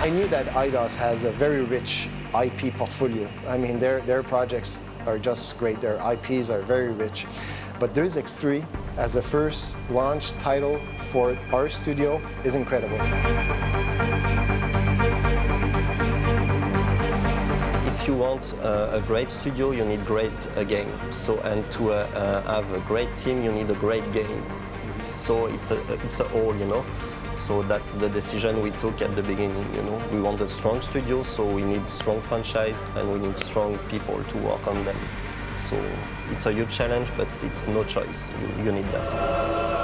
I knew that IDOS has a very rich IP portfolio. I mean, their projects are just great. Their IPs are very rich. But Deus X3, as the first launch title for our studio, is incredible. If you want a great studio, you need great game. So, and to have a great team, you need a great game. So it's a whole, you know. So that's the decision we took at the beginning, you know. We want a strong studio, so we need strong franchise and we need strong people to work on them. So it's a huge challenge, but it's no choice. You need that.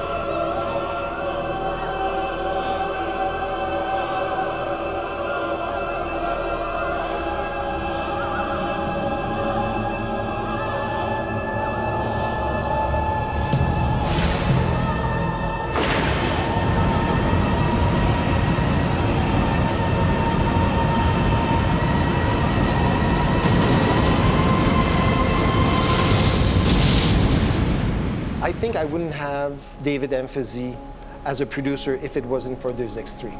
I think I wouldn't have David Emphazy as a producer if it wasn't for Deus X3.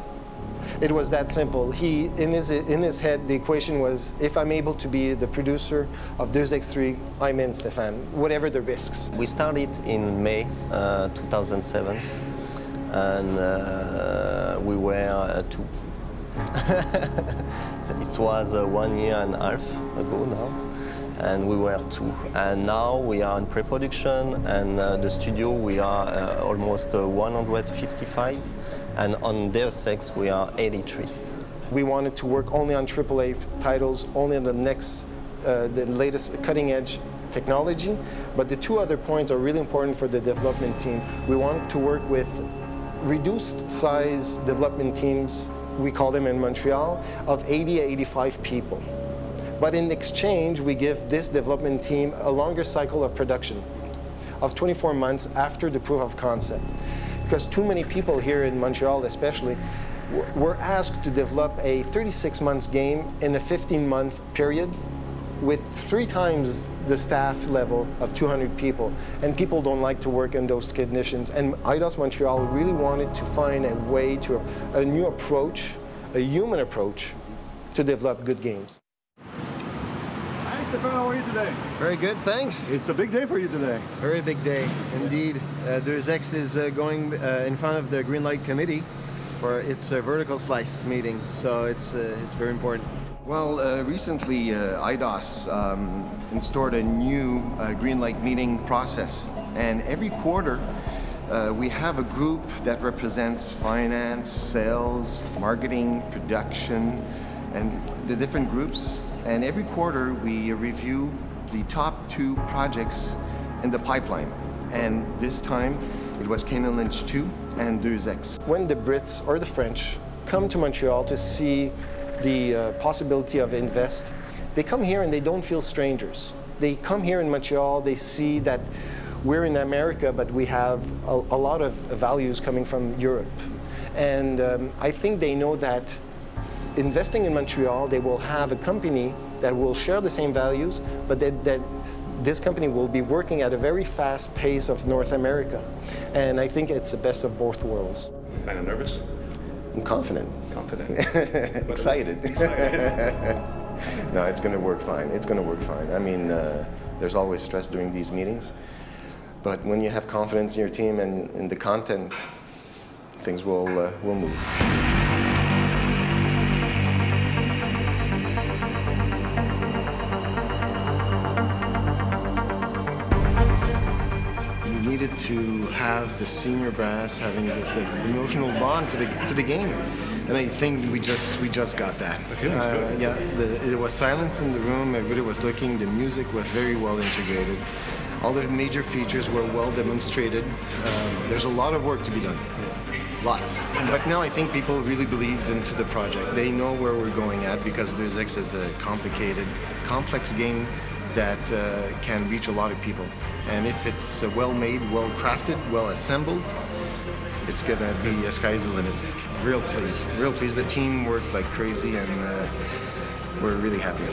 It was that simple. In his head, the equation was, if I'm able to be the producer of Deus X3, I'm in, Stéphane, whatever the risks. We started in May 2007, and we were two. It was 1 year and a half ago now. And we were two. And now we are in pre-production, and the studio we are almost 155, and on Deus Ex we are 83. We wanted to work only on AAA titles, only on the latest cutting-edge technology. But the two other points are really important for the development team. We wanted to work with reduced size development teams, we call them in Montreal, of 80 to 85 people. But in exchange, we give this development team a longer cycle of production, of 24 months after the proof of concept. Because too many people here in Montreal especially were asked to develop a 36 months game in a 15-month period with 3 times the staff level of 200 people. And people don't like to work in those conditions. And IDOS Montreal really wanted to find a way to, a new approach, a human approach, to develop good games. Stéphane, how are you today? Very good, thanks. It's a big day for you today. Very big day, indeed. Deus Ex is going in front of the Green Light Committee for its vertical slice meeting, so it's very important. Well, recently IDOS installed a new Green Light meeting process, and every quarter we have a group that represents finance, sales, marketing, production, and the different groups. And every quarter we review the top 2 projects in the pipeline. And this time it was Kane & Lynch 2 and Deus Ex. When the Brits or the French come to Montreal to see the possibility of invest, they come here and they don't feel strangers. They come here in Montreal, they see that we're in America, but we have a lot of values coming from Europe. And I think they know that investing in Montreal, they will have a company that will share the same values, but that this company will be working at a very fast pace of North America. And I think it's the best of both worlds. Kind of nervous? I'm confident. Confident. Excited. No, it's going to work fine. It's going to work fine. I mean, there's always stress during these meetings, but when you have confidence in your team and in the content, things will move. Needed to have the senior brass having this emotional bond to the game, and I think we just got that. Yeah, it was silence in the room. Everybody was looking. The music was very well integrated. All the major features were well demonstrated. There's a lot of work to be done. Lots. But now I think people really believe into the project. They know where we're going at because Deus Ex is a complicated, complex game that can reach a lot of people. And if it's well-made, well-crafted, well-assembled, it's gonna be sky's the limit. Real pleased. Real pleased. The team worked like crazy, and we're really happy.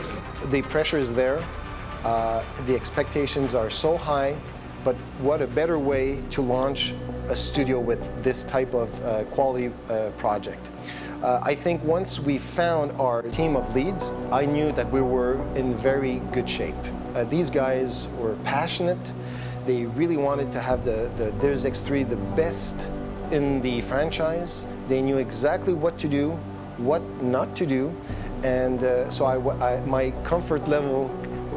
The pressure is there. The expectations are so high, but what a better way to launch a studio with this type of quality project. I think once we found our team of leads, I knew that we were in very good shape. These guys were passionate. They really wanted to have the Deus Ex 3 the best in the franchise. They knew exactly what to do, what not to do, and so my comfort level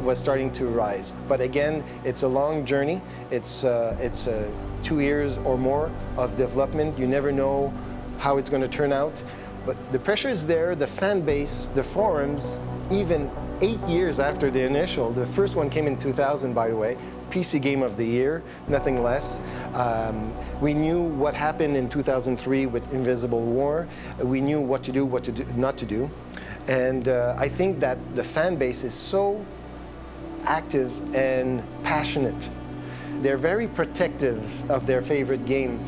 was starting to rise. But again, it's a long journey. It's 2 years or more of development. You never know how it's going to turn out. But the pressure is there, the fan base, the forums, even 8 years after the initial. The first one came in 2000, by the way. PC Game of the Year, nothing less. We knew what happened in 2003 with Invisible War. We knew what to do, not to do. And I think that the fan base is so active and passionate. They're very protective of their favorite game.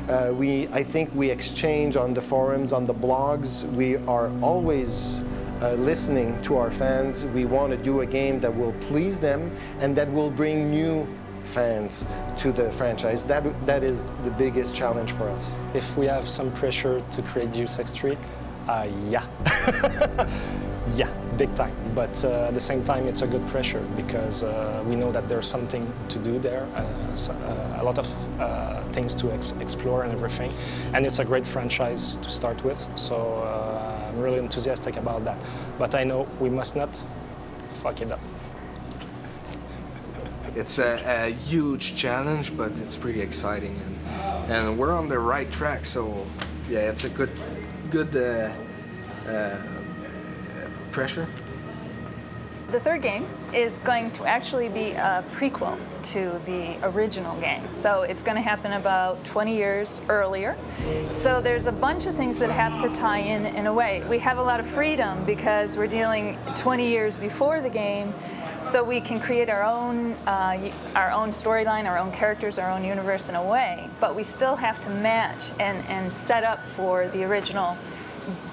I think we exchange on the forums, on the blogs. We are always listening to our fans. We want to do a game that will please them and that will bring new fans to the franchise. That is the biggest challenge for us. If we have some pressure to create Deus Ex 3, yeah. Yeah, big time. But at the same time, it's a good pressure because we know that there's something to do there, a lot of things to explore and everything. And it's a great franchise to start with, so I'm really enthusiastic about that. But I know we must not fuck it up. It's a huge challenge, but it's pretty exciting, and we're on the right track. So yeah, it's a good pressure. The third game is going to actually be a prequel to the original game. So it's going to happen about 20 years earlier. So there's a bunch of things that have to tie in a way. We have a lot of freedom because we're dealing 20 years before the game, so we can create our own storyline, our own characters, our own universe in a way, but we still have to match and set up for the original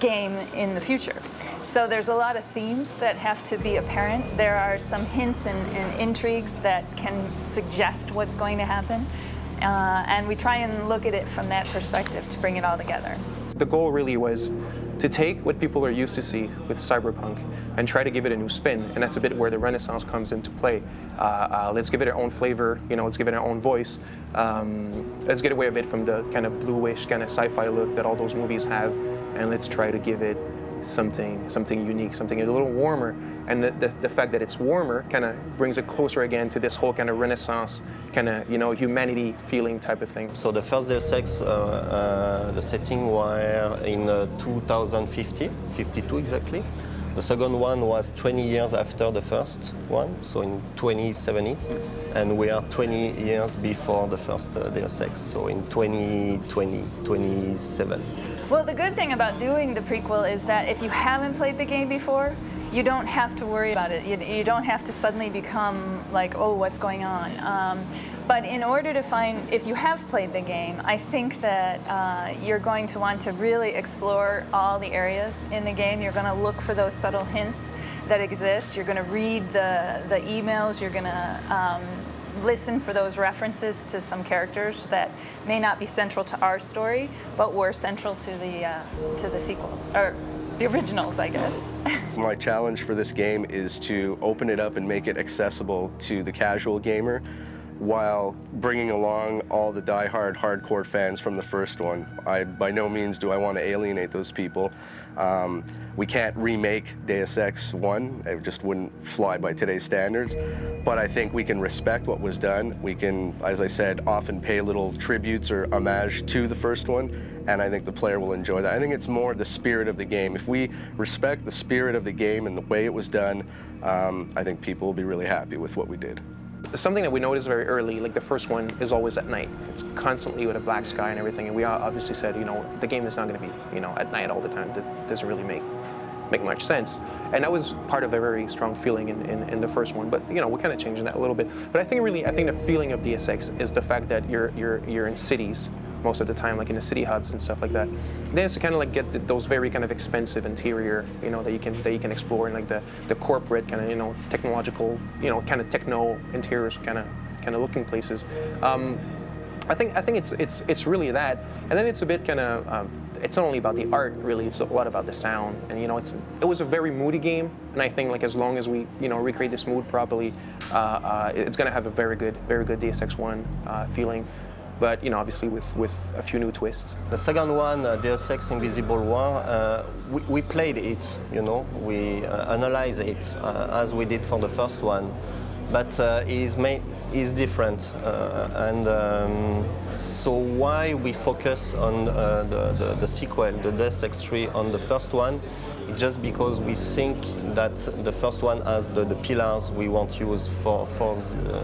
game in the future. So there's a lot of themes that have to be apparent. There are some hints and intrigues that can suggest what's going to happen. And we try and look at it from that perspective to bring it all together. The goal really was to take what people are used to see with cyberpunk and try to give it a new spin, and that's a bit where the Renaissance comes into play. Let's give it our own flavor, let's give it our own voice. Let's get away a bit from the kind of bluish, kind of sci-fi look that all those movies have, and let's try to give it something unique, something a little warmer. And the fact that it's warmer kind of brings it closer again to this whole kind of Renaissance, kind of, humanity feeling type of thing. So the first Deus Ex, the setting were in 2050, 52 exactly. The second one was 20 years after the first one, so in 2070. And we are 20 years before the first Deus Ex, so in 2020, 27. Well, the good thing about doing the prequel is that if you haven't played the game before, you don't have to worry about it. You don't have to suddenly become like, oh, what's going on? But in order to find, if you have played the game, I think that you're going to want to really explore all the areas in the game. You're going to look for those subtle hints that exist. You're going to read the emails. You're going to listen for those references to some characters that may not be central to our story, but were central to the sequels, or the originals, I guess. My challenge for this game is to open it up and make it accessible to the casual gamer while bringing along all the die-hard hardcore fans from the first one. By no means do I want to alienate those people. We can't remake Deus Ex 1, it just wouldn't fly by today's standards, but I think we can respect what was done. We can, as I said, often pay little tributes or homage to the first one, and I think the player will enjoy that. I think it's more the spirit of the game. If we respect the spirit of the game and the way it was done, I think people will be really happy with what we did. Something that we noticed very early, like the first one is always at night. It's constantly with a black sky and everything, and we obviously said, the game is not going to be, at night all the time. That doesn't really make much sense. And that was part of a very strong feeling in the first one. But we're kind of changing that a little bit. But I think the feeling of Deus Ex is the fact that you're in cities most of the time, like in the city hubs and stuff like that. Then it's to kind of like get those very kind of expensive interior, that you can explore, and like the corporate kind of technological, kind of techno interiors, kind of looking places. I think it's really that, and then it's a bit kind of it's not only about the art really, it's a lot about the sound, and you know it was a very moody game, and I think like as long as we recreate this mood properly, it's going to have a very good Deus Ex 1 feeling, but you know obviously with a few new twists. The second one, Deus Ex Invisible War, we played it, you know, we analyzed it as we did for the first one. But is different, and so why we focus on the sequel, the Deus Ex 3, on the first one, just because we think that the first one has the pillars we want to use for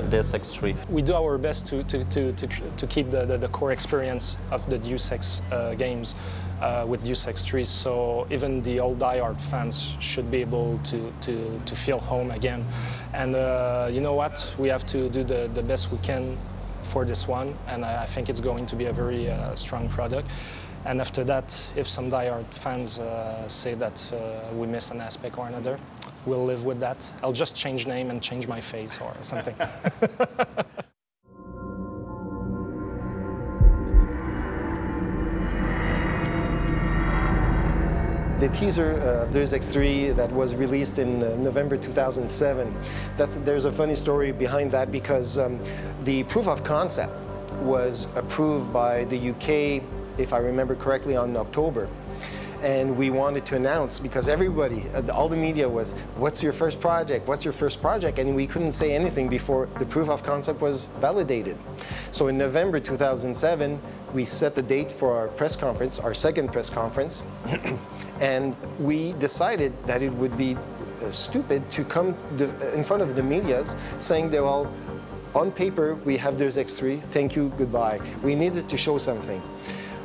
Deus Ex 3. We do our best to keep the core experience of the Deus Ex games with Deus Ex 3, so even the old die-hard fans should be able to feel home again. And you know what? We have to do the best we can for this one, and I think it's going to be a very strong product. And after that, if some die-hard fans say that we missed an aspect or another, we'll live with that. I'll just change name and change my face or something. The teaser of Deus Ex 3 that was released in November 2007, there's a funny story behind that, because the proof of concept was approved by the UK, if I remember correctly, on October. And we wanted to announce, because everybody, all the media was, what's your first project? What's your first project? And we couldn't say anything before the proof of concept was validated. So in November 2007, we set the date for our press conference, our second press conference, and we decided that it would be stupid to come in front of the medias saying that, well, on paper, we have Deus Ex 3, thank you, goodbye. We needed to show something.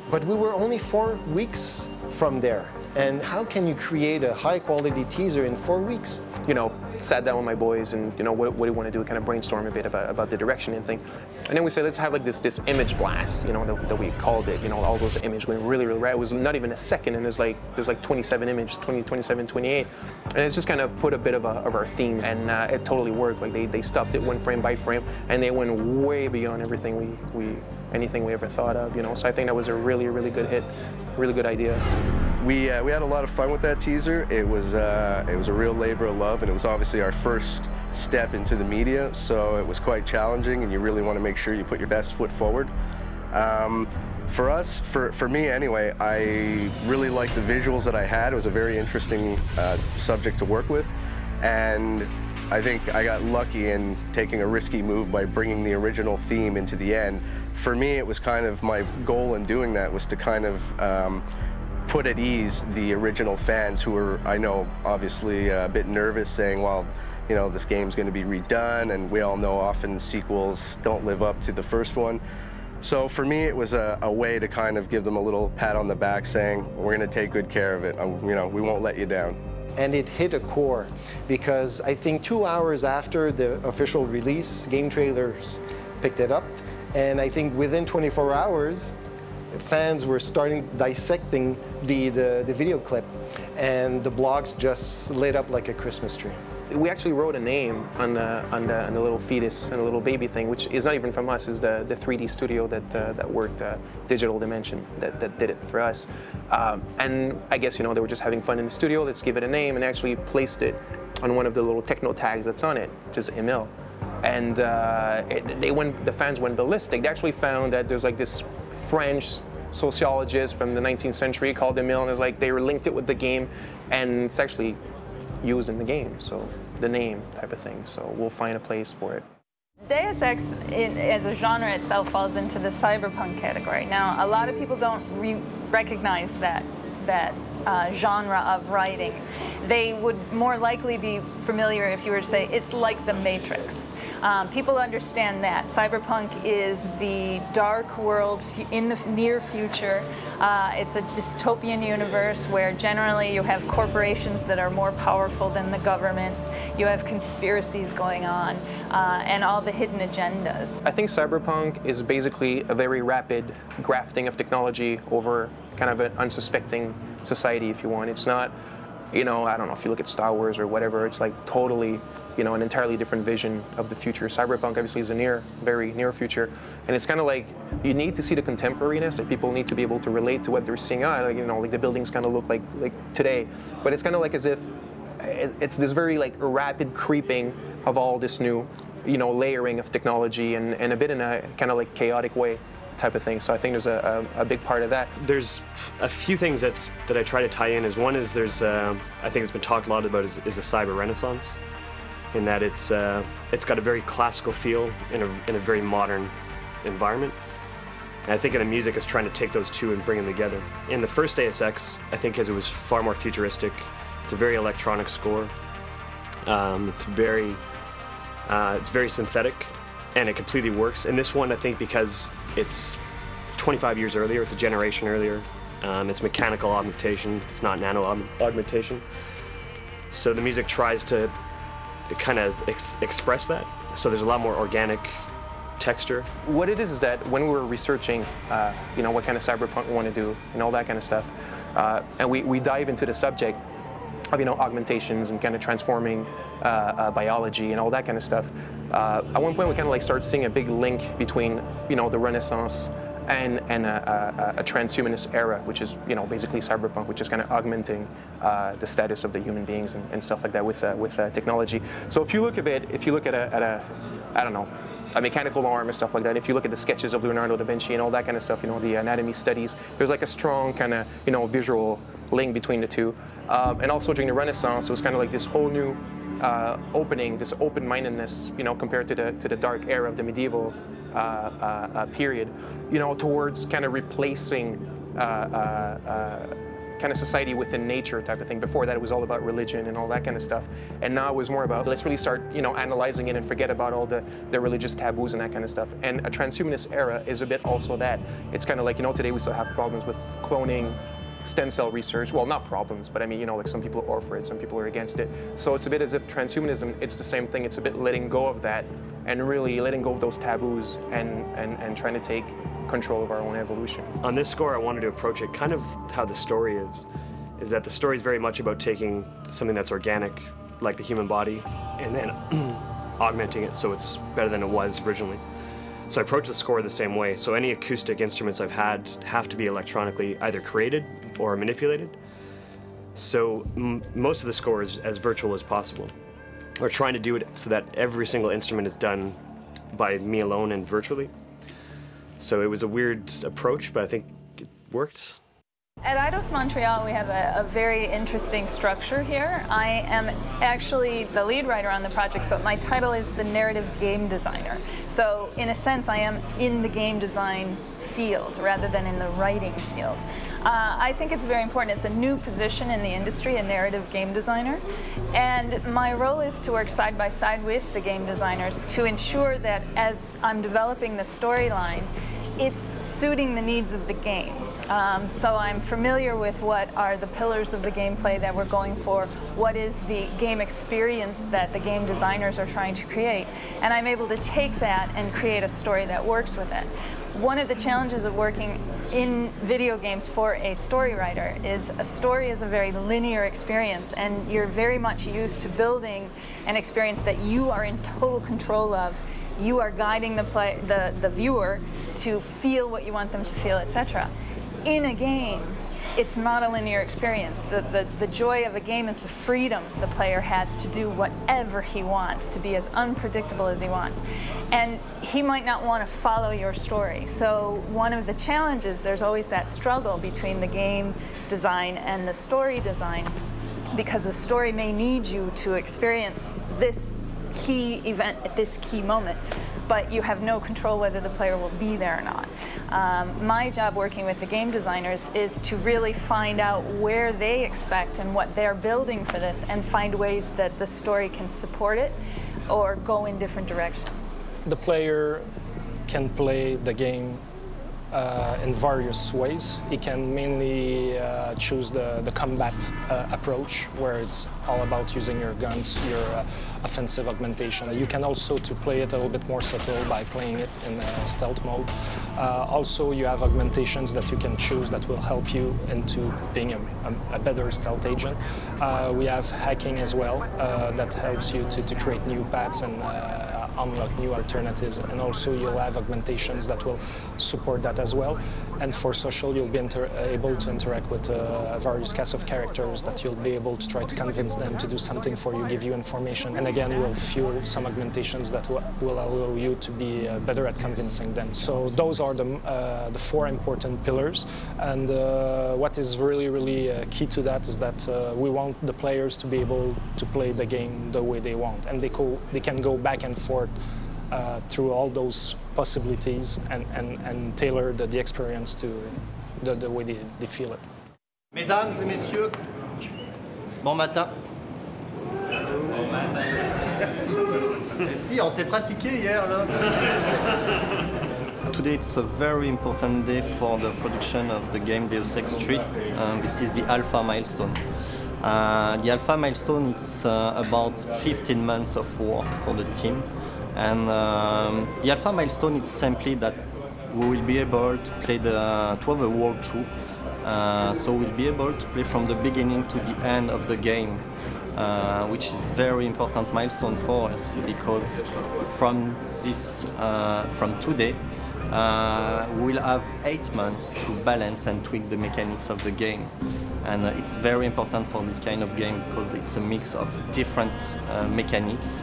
But we were only 4 weeks from there. And how can you create a high-quality teaser in 4 weeks? You know, sat down with my boys and, you know, what do you want to do? Kind of brainstorm a bit about the direction and thing. And then we said, let's have like this image blast, you know, that we called it, you know, all those images going really right. It was not even a second, and there's like 27 images, 27, 28. And it's just kind of put a bit of our themes, and it totally worked. Like they stopped it one frame by frame, and they went way beyond everything anything we ever thought of, you know. So I think that was a really good hit, really good idea. We had a lot of fun with that teaser. It was a real labor of love, and it was obviously our first step into the media, so it was quite challenging, and you really want to make sure you put your best foot forward. For us, for me anyway, I really liked the visuals that I had. It was a very interesting subject to work with, and I think I got lucky in taking a risky move by bringing the original theme into the end. For me, it was kind of my goal in doing that was to kind of put at ease the original fans who were, I know, obviously a bit nervous, saying, well, you know, this game's going to be redone, and we all know often sequels don't live up to the first one. So for me, it was a way to kind of give them a little pat on the back, saying, we're going to take good care of it. You know, we won't let you down. And it hit a core, because I think 2 hours after the official release, game trailers picked it up, and I think within 24 hours, fans were starting dissecting the video clip, and the blogs just lit up like a Christmas tree. We actually wrote a name on the little fetus and the little baby thing, which is not even from us. Is the 3D studio that worked, Digital Dimension, that did it for us. And I guess, you know, they were just having fun in the studio. Let's give it a name, and actually placed it on one of the little techno tags that's on it, just Emil. And the fans went ballistic. They actually found that there's like this French sociologist from the 19th century called Emil, and it's like they linked it with the game, and it's actually used in the game, so the name type of thing. So we'll find a place for it. Deus Ex as a genre itself falls into the cyberpunk category. Now, a lot of people don't recognize that genre of writing. They would more likely be familiar if you were to say it's like The Matrix. People understand that. Cyberpunk is the dark world in the near future. It's a dystopian universe where generally you have corporations that are more powerful than the governments. You have conspiracies going on, and all the hidden agendas. I think cyberpunk is basically a very rapid grafting of technology over kind of an unsuspecting society, if you want. It's not you know, I don't know if you look at Star Wars or whatever, it's like totally, you know, an entirely different vision of the future. Cyberpunk obviously is a very near future, and it's kind of like you need to see the contemporariness. Like people need to be able to relate to what they're seeing. Like, you know, like the buildings kind of look like today, but it's kind of like as if it's this very like rapid creeping of all this new, you know, layering of technology and a bit in a kind of like chaotic way type of thing. So I think there's a big part of that. There's a few things that I try to tie in. Is one is there's I think it's been talked a lot about is the cyber renaissance, in that it's got a very classical feel in a very modern environment. And I think the music is trying to take those two and bring them together. In the first Deus Ex, I think as it was far more futuristic, it's a very electronic score. It's very synthetic, and it completely works. In this one, I think because it's 25 years earlier, it's a generation earlier, it's mechanical augmentation, it's not nano augmentation. So the music tries to kind of express that. So there's a lot more organic texture. What it is that when we were researching, you know, what kind of cyberpunk we want to do and all that kind of stuff, and we dive into the subject of, you know, augmentations and kind of transforming biology and all that kind of stuff. At one point, we kind of like started seeing a big link between, you know, the Renaissance and a transhumanist era, which is, you know, basically cyberpunk, which is kind of augmenting the status of the human beings and stuff like that with technology. So if you look at I don't know, a mechanical arm and stuff like that, if you look at the sketches of Leonardo da Vinci and all that kind of stuff, you know, the anatomy studies, there's like a strong kind of, you know, visual link between the two. And also during the Renaissance, it was kind of like this whole new opening, this open-mindedness, you know, compared to the dark era of the medieval period, you know, towards kind of replacing kind of society within nature type of thing. Before that, it was all about religion and all that kind of stuff. And now it was more about, let's really start, you know, analyzing it and forget about all the religious taboos and that kind of stuff. And a transhumanist era is a bit also that. It's kind of like, you know, today we still have problems with cloning, stem cell research. Well, not problems, but I mean, you know, like some people are for it, some people are against it. So it's a bit as if transhumanism, it's the same thing. It's a bit letting go of that and really letting go of those taboos and trying to take control of our own evolution. On this score, I wanted to approach it kind of how the story is that the story is very much about taking something that's organic, like the human body, and then augmenting it so it's better than it was originally. So I approach the score the same way. So any acoustic instruments I've had have to be electronically either created or manipulated. So most of the score is as virtual as possible. We're trying to do it so that every single instrument is done by me alone and virtually. So it was a weird approach, but I think it worked. At Eidos Montreal, we have a very interesting structure here. I am actually the lead writer on the project, but my title is the narrative game designer. So in a sense, I am in the game design field rather than in the writing field. I think it's very important. It's a new position in the industry, a narrative game designer. And my role is to work side by side with the game designers to ensure that as I'm developing the storyline, it's suiting the needs of the game. So I'm familiar with what are the pillars of the gameplay that we're going for, what is the game experience that the game designers are trying to create, and I'm able to take that and create a story that works with it. One of the challenges of working in video games for a story writer is a story is a very linear experience, and you're very much used to building an experience that you are in total control of. You are guiding the viewer to feel what you want them to feel, etc. In a game, it's not a linear experience. The joy of a game is the freedom the player has to do whatever he wants, to be as unpredictable as he wants. And he might not want to follow your story. So one of the challenges, there's always that struggle between the game design and the story design, because the story may need you to experience this key event at this key moment, but you have no control whether the player will be there or not. My job working with the game designers is to really find out where they expect and what they're building for this, and find ways that the story can support it or go in different directions. The player can play the game in various ways. He can mainly choose the combat approach, where it's all about using your guns, your offensive augmentation. You can also to play it a little bit more subtle by playing it in stealth mode. Also, you have augmentations that you can choose that will help you into being a better stealth agent. We have hacking as well that helps you to create new paths and unlock new alternatives, and also you'll have augmentations that will support that as well. And for social, you'll be able to interact with various cast of characters that you'll be able to try to convince them to do something for you, give you information, and again will fuel some augmentations that will allow you to be better at convincing them. So those are the four important pillars, and what is really key to that is that we want the players to be able to play the game the way they want, and they can go back and forth through all those possibilities and tailor the experience to the way they feel it. Mesdames et messieurs, bon matin. Si, on s'est pratiqué hier là. Today it's a very important day for the production of the game Deus Ex 3. This is the alpha milestone. The alpha milestone, it's about 15 months of work for the team. And the alpha milestone is simply that we will be able to play to have a walkthrough. So we'll be able to play from the beginning to the end of the game, which is very important milestone for us, because from today we'll have 8 months to balance and tweak the mechanics of the game. And it's very important for this kind of game because it's a mix of different mechanics.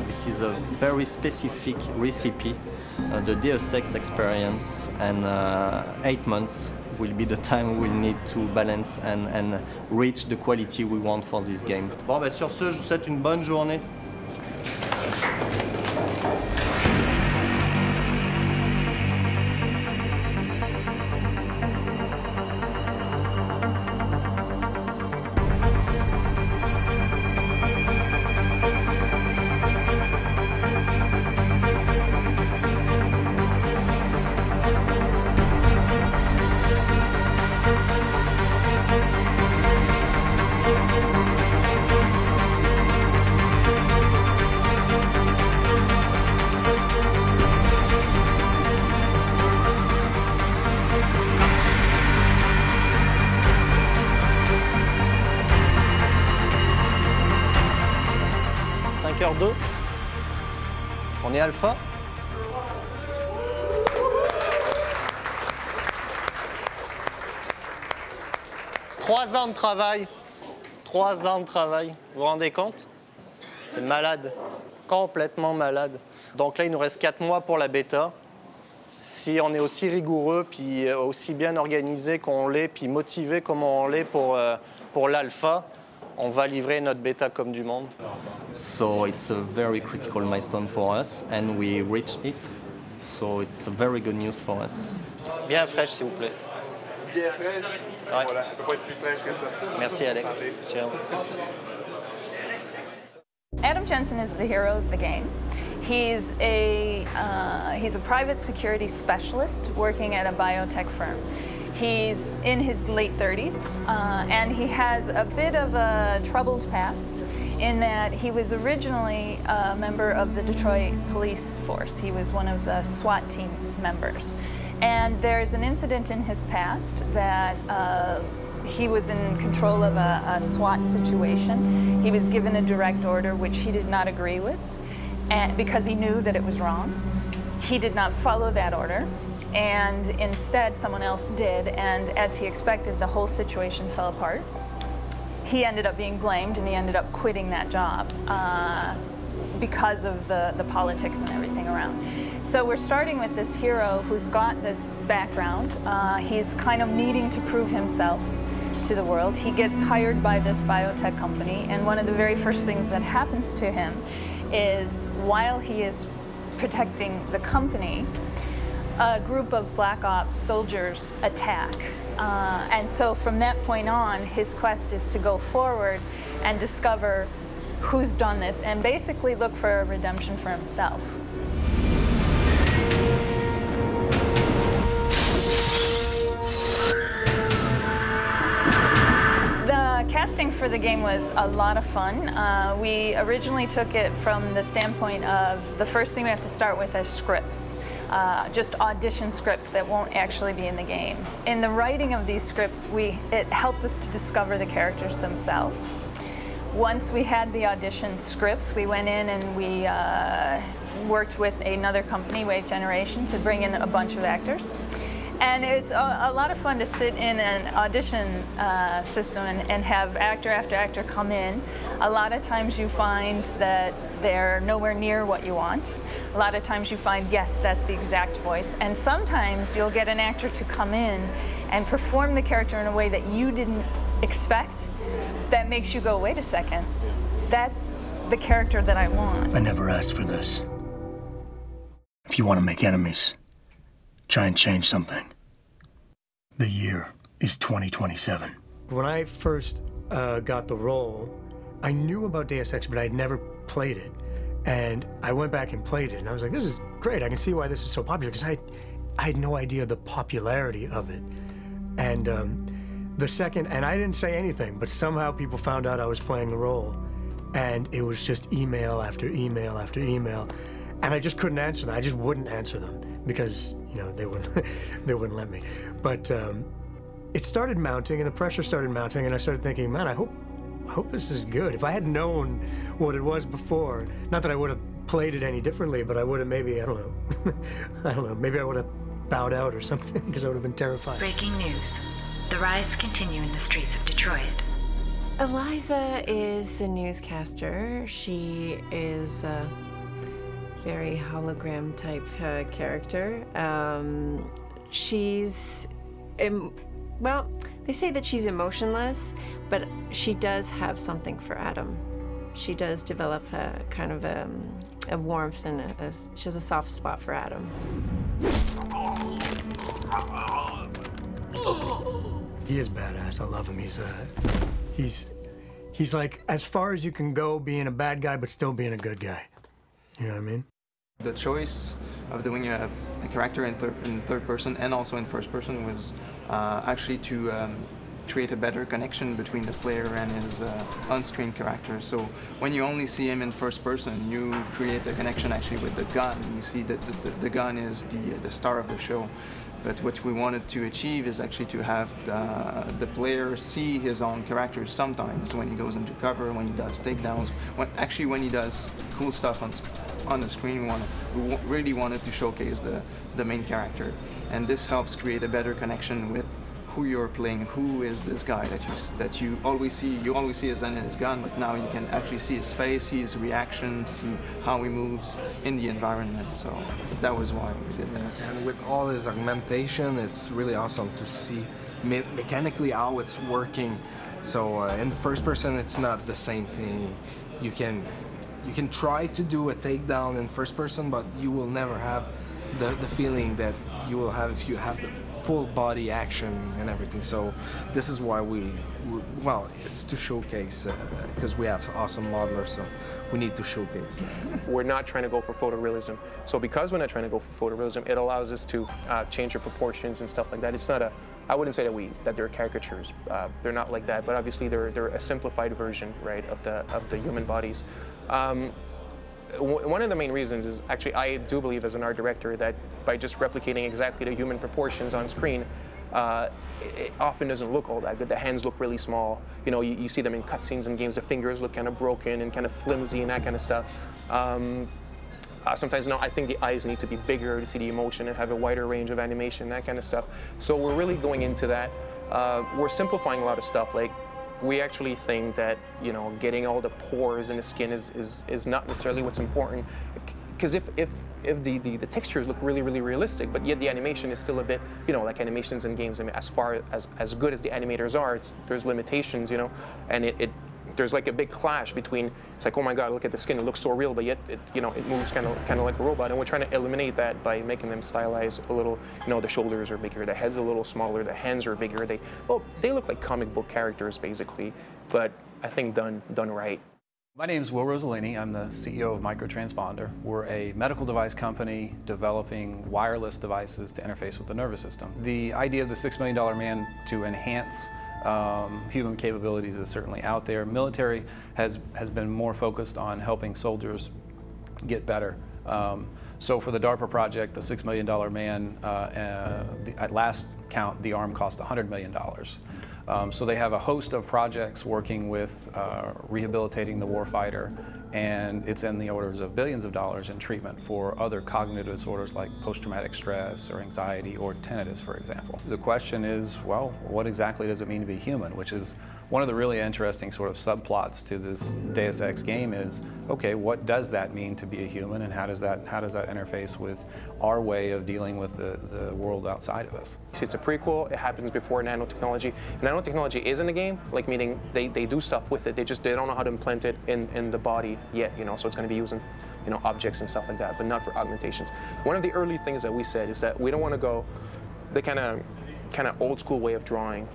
This is a very specific recipe, the Deus Ex experience, and 8 months will be the time we'll need to balance and reach the quality we want for this game. Bon, ben sur ce, je vous souhaite une bonne journée. H2, on est alpha. Trois ans de travail, vous vous rendez compte? C'est malade, complètement malade. Donc là, il nous reste 4 mois pour la bêta. Si on est aussi rigoureux, puis aussi bien organisé qu'on l'est, puis motivé comme on l'est pour l'alpha, on va livrer notre bêta comme du monde. So it's a very critical milestone for us, and we reached it. So it's a very good news for us. Bien fraîche, s'il vous plaît. Bien fraîche. Ouais. Voilà, ça peut pas être plus fraîche que ça. Merci, Alex. Cheers. Adam Jensen is the hero of the game. He's a private security specialist working at a biotech firm. He's in his late 30s, and he has a bit of a troubled past in that he was originally a member of the Detroit police force. He was one of the SWAT team members. And there's an incident in his past that he was in control of a SWAT situation. He was given a direct order which he did not agree with, and because he knew that it was wrong. He did not follow that order, and instead someone else did, and as he expected, the whole situation fell apart. He ended up being blamed, and he ended up quitting that job because of the politics and everything around. So we're starting with this hero who's got this background. He's kind of needing to prove himself to the world. He gets hired by this biotech company, and one of the very first things that happens to him is, while he is protecting the company, a group of Black Ops soldiers attack. And so from that point on, his quest is to go forward and discover who's done this and basically look for a redemption for himself. for the game was a lot of fun. We originally took it from the standpoint of the first thing we have to start with is scripts. Just audition scripts that won't actually be in the game. In the writing of these scripts, it helped us to discover the characters themselves. Once we had the audition scripts, we went in and we worked with another company, Wave Generation, to bring in a bunch of actors. And it's a lot of fun to sit in an audition system and have actor after actor come in. A lot of times you find that they're nowhere near what you want. A lot of times you find, yes, that's the exact voice. And sometimes you'll get an actor to come in and perform the character in a way that you didn't expect. That makes you go, wait a second, that's the character that I want. I never asked for this. If you want to make enemies, try and change something. The year is 2027. When I first got the role, I knew about Deus Ex, but I had never played it. And I went back and played it, and I was like, this is great. I can see why this is so popular, because I had no idea the popularity of it. And and I didn't say anything, but somehow people found out I was playing the role. And it was just email after email after email. And I just couldn't answer them. I just wouldn't answer them because, you know, they wouldn't let me. But it started mounting, and the pressure started mounting, and I started thinking, man, I hope this is good. If I had known what it was before, not that I would have played it any differently, but I would have maybe, I don't know, maybe I would have bowed out or something because I would have been terrified. Breaking news. The riots continue in the streets of Detroit. Eliza is the newscaster. She is very hologram type character. Well, they say that she's emotionless, but she does have something for Adam. She does develop a kind of a warmth, and she has a soft spot for Adam. He is badass. I love him. He's like as far as you can go being a bad guy, but still being a good guy. You know what I mean? The choice of doing a character in third person and also in first person was actually to create a better connection between the player and his on-screen character. So when you only see him in first person, you create a connection actually with the gun. You see that the gun is the star of the show. But what we wanted to achieve is actually to have the player see his own character sometimes when he goes into cover, when he does takedowns, when he does cool stuff on the screen. We really wanted to showcase the main character. And this helps create a better connection with who you're playing, who is this guy that you always see. You always see his his gun, but now you can actually see his face, see his reactions, see how he moves in the environment. So that was why we did that. And with all his augmentation, it's really awesome to see mechanically how it's working. So in the first person, it's not the same thing. You can try to do a takedown in first person, but you will never have the feeling that you will have if you have the full body action and everything. So this is why well, it's to showcase, because we have awesome modelers, so we need to showcase. We're not trying to go for photorealism. So because we're not trying to go for photorealism, it allows us to change the proportions and stuff like that. It's not I wouldn't say that they're caricatures. They're not like that, but obviously they're a simplified version, right, of the human bodies. One of the main reasons is actually, I do believe as an art director that by just replicating exactly the human proportions on screen, it often doesn't look all that good. The hands look really small. You know, you see them in cutscenes and games, the fingers look kind of broken and kind of flimsy and that kind of stuff. Sometimes, no, I think the eyes need to be bigger to see the emotion and have a wider range of animation, that kind of stuff. So we're really going into that. We're simplifying a lot of stuff. Like, we actually think that, you know, getting all the pores in the skin is not necessarily what's important. Because if the textures look really, really realistic, but yet the animation is still a bit, you know, like animations in games, I mean, as far as good as the animators are, there's limitations, you know, and there's like a big clash between, it's like, oh my God, look at the skin, it looks so real, but yet it moves kind of like a robot, and we're trying to eliminate that by making them stylized a little. You know, the shoulders are bigger, the head's a little smaller, the hands are bigger. They look like comic book characters basically, but I think done right. My name is Will Rossellini. I'm the CEO of Microtransponder. We're a medical device company developing wireless devices to interface with the nervous system. The idea of the $6 Million Man to enhance Human capabilities is certainly out there. Military has been more focused on helping soldiers get better. So for the DARPA project, the $6 million man, at last count, the arm cost $100 million. So they have a host of projects working with rehabilitating the warfighter, and it's in the orders of billions of dollars in treatment for other cognitive disorders like post-traumatic stress or anxiety or tinnitus, for example. The question is, well, what exactly does it mean to be human? Which is one of the really interesting sort of subplots to this Deus Ex game is, okay, what does that mean to be a human, and how does that interface with our way of dealing with the world outside of us? It's a prequel. It happens before nanotechnology. Nanotechnology is in the game, like meaning they do stuff with it. They don't know how to implant it in the body yet, you know. So it's going to be using, you know, objects and stuff like that, but not for augmentations. One of the early things that we said is that we don't want to go the kind of old school way of drawing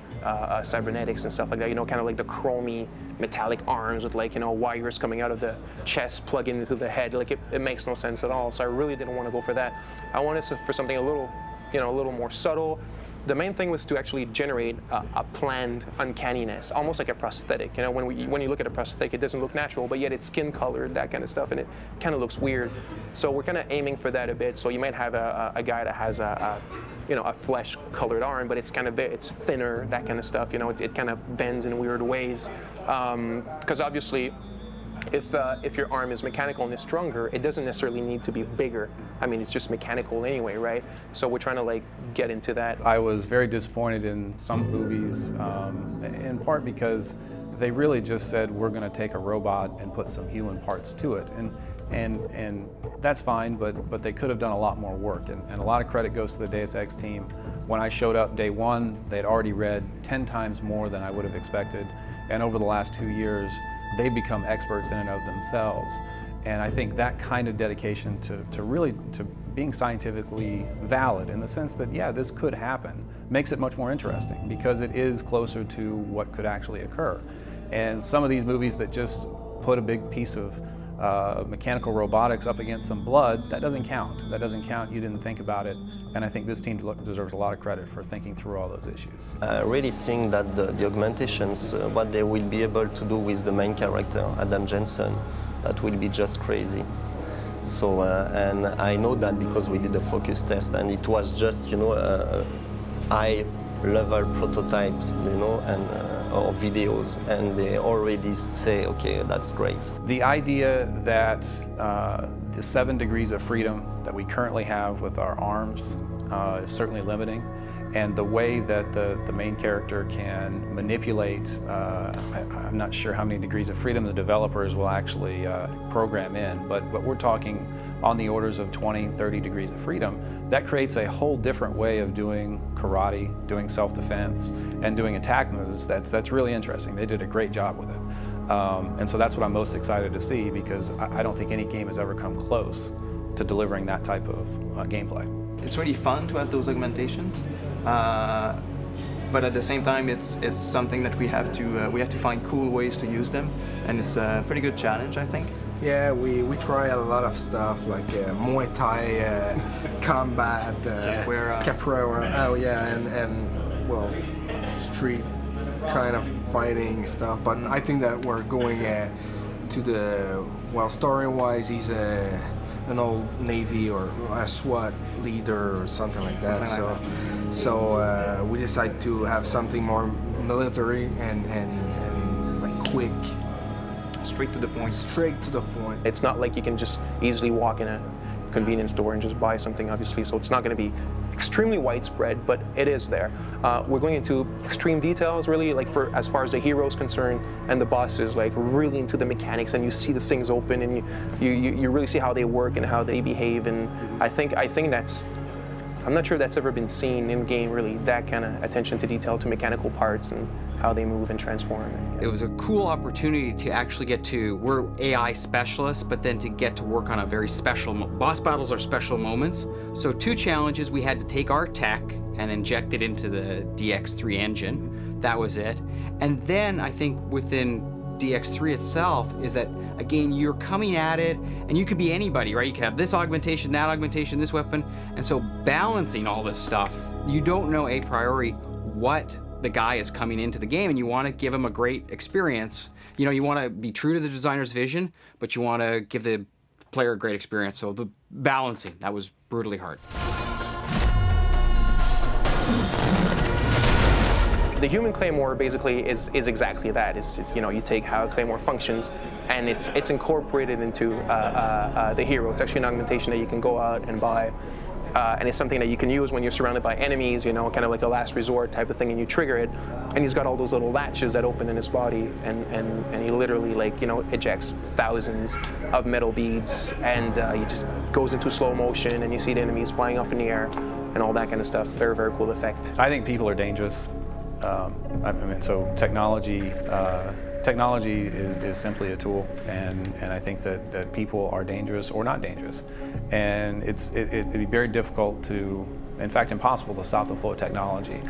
cybernetics and stuff like that, you know, kind of like the chromy metallic arms with, like, you know, wires coming out of the chest plugging into the head. Like it makes no sense at all. So I really didn't want to go for that. I wanted for something a little, you know, a little more subtle. The main thing was to actually generate a planned uncanniness, almost like a prosthetic. You know, when you look at a prosthetic, it doesn't look natural, but yet it's skin colored, that kind of stuff, and it kind of looks weird. So we're kind of aiming for that a bit. So you might have a guy that has you know, a flesh-colored arm, but it's kind of it's thinner, that kind of stuff. You know, it kind of bends in weird ways, because obviously, if your arm is mechanical and it's stronger, it doesn't necessarily need to be bigger. I mean, it's just mechanical anyway, right? So we're trying to, like, get into that. I was very disappointed in some movies, in part because they really just said, we're going to take a robot and put some human parts to it. And that's fine, but they could have done a lot more work. And a lot of credit goes to the Deus Ex team. When I showed up day one, they'd already read 10 times more than I would have expected. And over the last 2 years, they've become experts in and of themselves. And I think that kind of dedication to really being scientifically valid, in the sense that, yeah, this could happen, makes it much more interesting because it is closer to what could actually occur. And some of these movies that just put a big piece of mechanical robotics up against some blood, that doesn't count. That doesn't count. You didn't think about it. And I think this team deserves a lot of credit for thinking through all those issues. I really think that the augmentations, what they will be able to do with the main character, Adam Jensen, that will be just crazy. So, and I know that because we did a focus test, and it was just, you know, a high-level prototype, you know, and or videos, and they already say, okay, that's great. The idea that the 7 degrees of freedom that we currently have with our arms is certainly limiting, and the way that the main character can manipulate, I'm not sure how many degrees of freedom the developers will actually program in, but we're talking on the orders of 20, 30 degrees of freedom. That creates a whole different way of doing karate, doing self-defense, and doing attack moves. That's really interesting. They did a great job with it. And so that's what I'm most excited to see, because I don't think any game has ever come close to delivering that type of gameplay. It's really fun to have those augmentations, but at the same time, it's something that we have to find cool ways to use them, and it's a pretty good challenge, I think. Yeah, we try a lot of stuff like Muay Thai, combat, capoeira, oh yeah, and well, street kind of fighting stuff. But I think that we're going to the, well, story-wise, he's an old Navy or a SWAT leader or something like that. So we decided to have something more military and like quick. Straight to the point. Straight to the point. It's not like you can just easily walk in a convenience store and just buy something, obviously, so it's not going to be extremely widespread, but it is there. We're going into extreme details, really, like as far as the hero is concerned, and the bosses, like really into the mechanics, and you see the things open, and you really see how they work and how they behave, and I think that's, I'm not sure that's ever been seen in game, really, that kind of attention to detail to mechanical parts and how they move and transform. It was a cool opportunity to actually get to, we're AI specialists, but then to get to work on a very special, boss battles are special moments. So 2 challenges, we had to take our tech and inject it into the DX3 engine. That was it. And then I think within DX3 itself is that, again, you're coming at it, and you could be anybody, right? You could have this augmentation, that augmentation, this weapon, and so balancing all this stuff, you don't know a priori what the guy is coming into the game and you want to give him a great experience. You know, you want to be true to the designer's vision, but you want to give the player a great experience. So the balancing, that was brutally hard. The human claymore basically is exactly that. It's you know, you take how a claymore functions, and it's incorporated into the hero. It's actually an augmentation that you can go out and buy, and it's something that you can use when you're surrounded by enemies. You know, kind of like a last resort type of thing, and you trigger it, and he's got all those little latches that open in his body, and he literally, like, you know, ejects thousands of metal beads, and he just goes into slow motion, and you see the enemies flying off in the air, and all that kind of stuff. Very, very cool effect. I think people are dangerous. I mean, so technology is simply a tool, and I think that people are dangerous or not dangerous, and it'd be very difficult to, in fact, impossible to stop the flow of technology.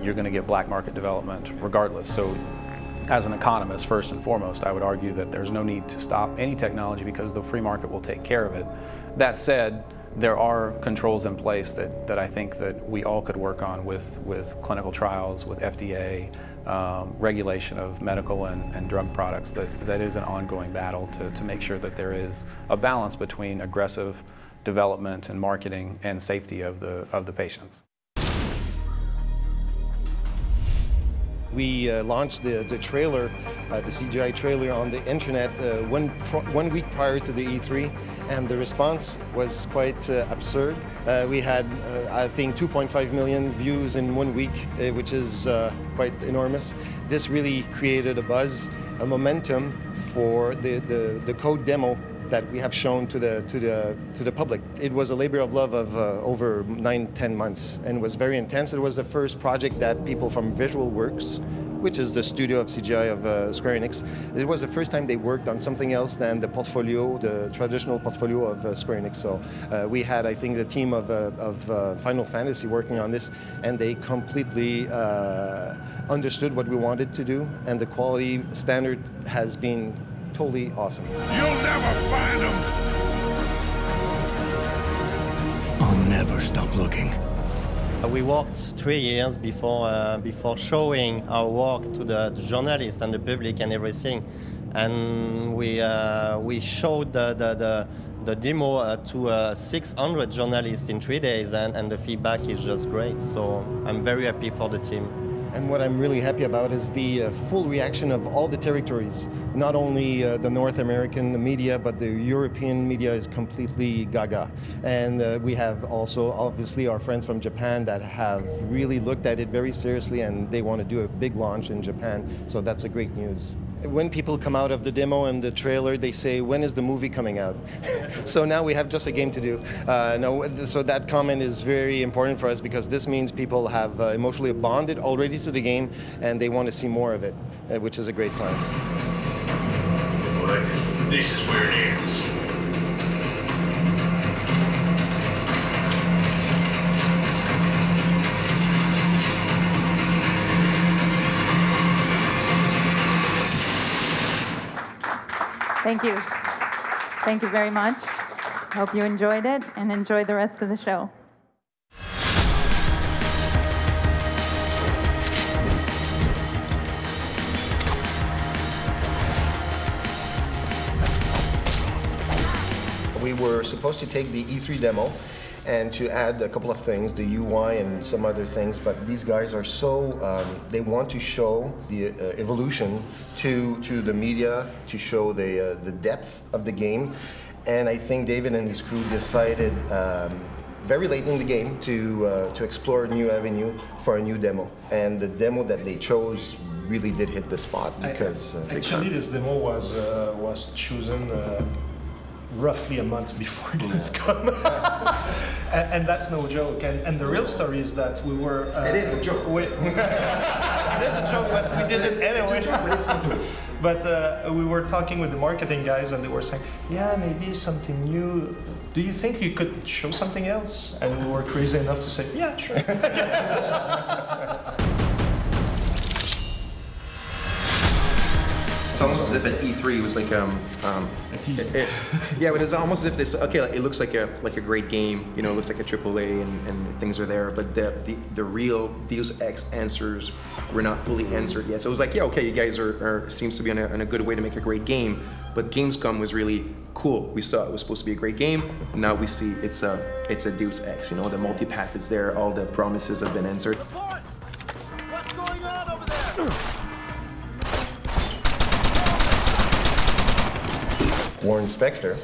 You're going to get black market development regardless. So, as an economist, first and foremost, I would argue that there's no need to stop any technology because the free market will take care of it. That said, there are controls in place that I think that we all could work on with clinical trials, with FDA, regulation of medical and drug products. That is an ongoing battle to make sure that there is a balance between aggressive development and marketing and safety of the patients. We launched the trailer, the CGI trailer, on the internet 1 week prior to the E3, and the response was quite absurd. We had, I think, 2.5 million views in 1 week, which is quite enormous. This really created a buzz, a momentum for the code demo that we have shown to the public. It was a labor of love of over 9-10 months, and was very intense. It was the first project that people from Visual Works, which is the studio of CGI of Square Enix, it was the first time they worked on something else than the portfolio, the traditional portfolio of Square Enix. So we had, I think, the team of Final Fantasy working on this, and they completely understood what we wanted to do, and the quality standard has been totally awesome. You'll never find them! I'll never stop looking. We worked 3 years before showing our work to the journalists and the public and everything, and we showed the demo to 600 journalists in 3 days, and the feedback is just great. So I'm very happy for the team. And what I'm really happy about is the full reaction of all the territories. Not only the North American media, but the European media is completely gaga. And we have also, obviously, our friends from Japan that have really looked at it very seriously, and they want to do a big launch in Japan. So that's a great news. When people come out of the demo and the trailer, they say, when is the movie coming out? So now we have just a game to do. So that comment is very important for us, because this means people have emotionally bonded already to the game, and they want to see more of it, which is a great sign. But this is where it ends. Thank you. Thank you very much. Hope you enjoyed it, and enjoy the rest of the show. We were supposed to take the E3 demo and to add a couple of things, the UI and some other things, but these guys are so, they want to show the evolution to the media, to show the depth of the game. And I think David and his crew decided very late in the game to explore a new avenue for a new demo. And the demo that they chose really did hit the spot, because actually this demo was chosen roughly a month before Gamescom. and that's no joke. And the real story is that we were... it is a joke. It is a joke, but we did it anyway. It's a joke, but it's not true. But we were talking with the marketing guys, and they were saying, yeah, maybe something new. Do you think you could show something else? And we were crazy enough to say, yeah, sure. It's almost as if at E3 it was like a teaser. Yeah, but it's almost as if this. Okay, like, it looks like a great game. You know, it looks like a AAA and things are there. But the real Deus Ex answers were not fully answered yet. So it was like, yeah, okay, you guys are seems to be on a good way to make a great game. But Gamescom was really cool. We saw it was supposed to be a great game. Now we see it's a Deus Ex. You know, the multipath is there. All the promises have been answered. What's going on over there? Warren Spector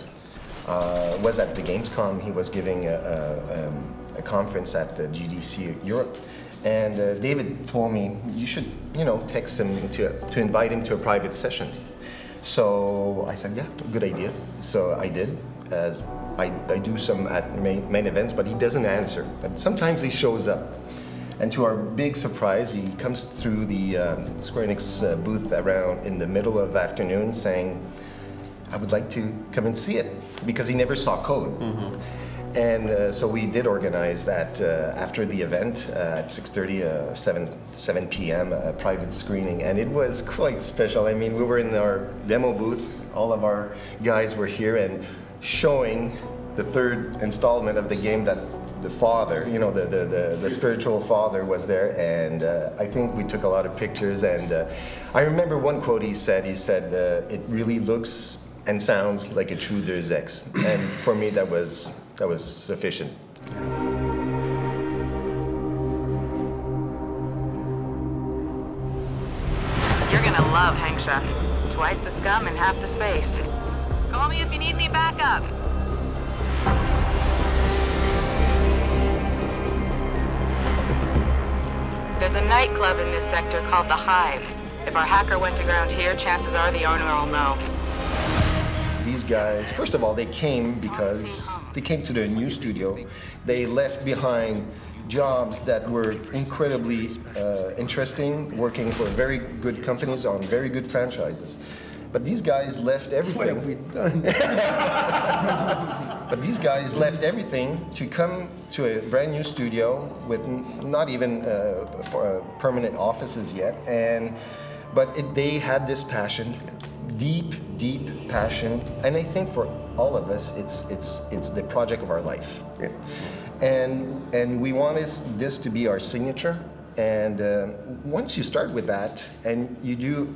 was at the Gamescom. He was giving a conference at GDC Europe. And David told me, you should, you know, text him to invite him to a private session. So I said, yeah, good idea. So I did, as I do some at main events, but he doesn't answer. But sometimes he shows up. And to our big surprise, he comes through the Square Enix booth around in the middle of afternoon saying, I would like to come and see it, because he never saw code. Mm-hmm. And so we did organize that after the event at 6:30, 7 p.m. a private screening, and it was quite special. I mean, we were in our demo booth, all of our guys were here and showing the third installment of the game that the father, you know, the spiritual father was there, and I think we took a lot of pictures. And I remember one quote he said, it really looks and sounds like a true Deus Ex. And for me, that was sufficient. You're gonna love Hengsha. Twice the scum and half the space. Call me if you need any backup. There's a nightclub in this sector called the Hive. If our hacker went to ground here, chances are the owner will know. These guys, first of all, they came because they came to the new studio. They left behind jobs that were incredibly interesting, working for very good companies on very good franchises. But these guys left everything. What have we done? But these guys left everything to come to a brand new studio with not even permanent offices yet. But they had this passion, deep passion, and I think for all of us, it's the project of our life. Yeah. And we want this to be our signature. And once you start with that, and you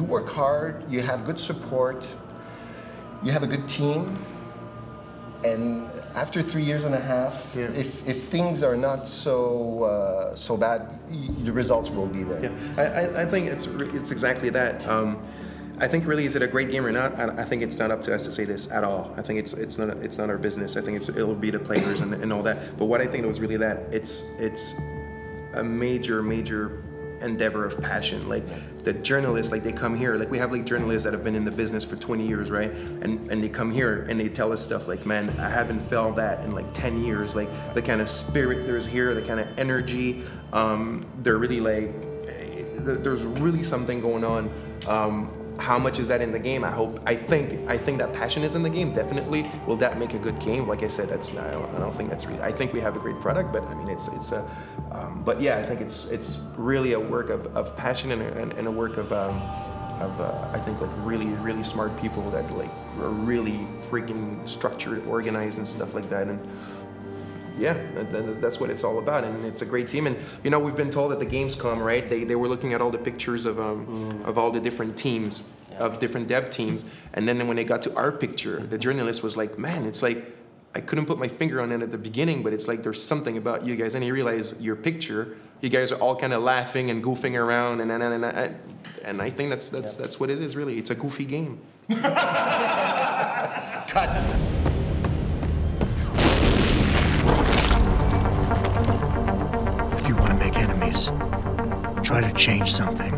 work hard, you have good support, you have a good team, and after 3 years and a half, yeah, if things are not so bad, the results will be there. Yeah, I think it's exactly that. I think really, is it a great game or not? I think it's not up to us to say this at all. I think it's not our business. I think it'll be the players and all that. But what I think it was really that it's a major endeavor of passion. Like the journalists, like they come here, like we have like journalists that have been in the business for 20 years, right? And they come here and they tell us stuff like, man, I haven't felt that in like 10 years. Like the kind of spirit there's here, the kind of energy. They're really like, there's really something going on. How much is that in the game? I think that passion is in the game, definitely. Will that make a good game? Like I said, I don't think that's really, I think we have a great product, but I mean, but yeah, I think it's really a work of passion and a work of I think like really smart people that like are really freaking structured, organized and stuff like that. And yeah, that's what it's all about, and it's a great team. And you know, we've been told at the Gamescom, right? They were looking at all the pictures of all the different teams, of different dev teams, and then when they got to our picture, the journalist was like, "Man, it's like I couldn't put my finger on it at the beginning, but it's like there's something about you guys." And he realized your picture, you guys are all kind of laughing and goofing around, and I think that's what it is really. It's a goofy game. Cut. If you want to make enemies, try to change something.